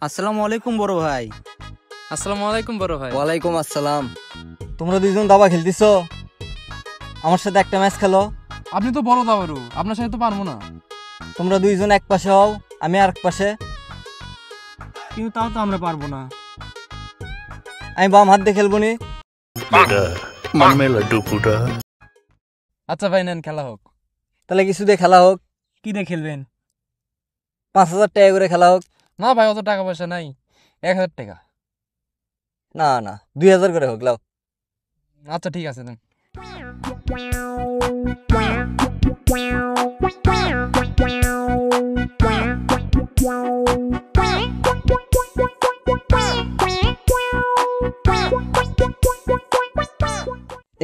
আসসালামু আলাইকুম বড় ভাই। আসসালামু আলাইকুম বড় ভাই। ওয়ালাইকুম আসসালাম। তোমরা দুইজন দাবা খেলতেছো, আমার সাথে একটা ম্যাচ খেলো। আপনি তো বড় দাবারু, আপনার সাথে তো পারবো না। তোমরা দুইজন এক পাশে হও, আমি আর এক পাশে। কিন্তু তাও তো আমরা পারবো না। আমি বাম হাত দিয়ে খেলবো নি। मन में लड्डू फूटा। আচ্ছা ভাই, নেন খেলা হোক। তাহলে কিছু দিয়ে খেলা হোক। কি দিয়ে খেলবেন? 5,000 টাকা করে খেলা হোক। না ভাই, অত টাকা পয়সা নাই, 1000 টাকা। না না, 2,000 করে হোক, লাও। আচ্ছা ঠিক আছে নেন।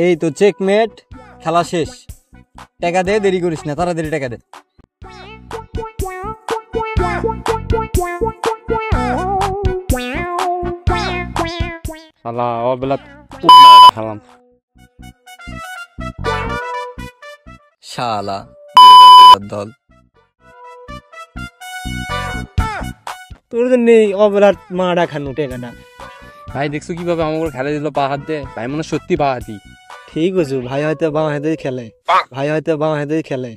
এই তো চেকমেট, খেলা শেষ। টাকা দে, দেরি করিস না, তাড়াতাড়ি টাকা দে। শালা ও বেলা খেলাম। শালা দল। তোর জন্য অবেলার মারা খানু টেকাটা। ভাই দেখছো কিভাবে আমাকে খেলা দিল পা হাত দিয়ে? ভাই মনে হয় সত্যি পা হাতি। ঠিক আছে, ভাই হয়তো বাঁ হাতেই খেলে, ভাই হয়তো বাঁ হাতেই খেলে।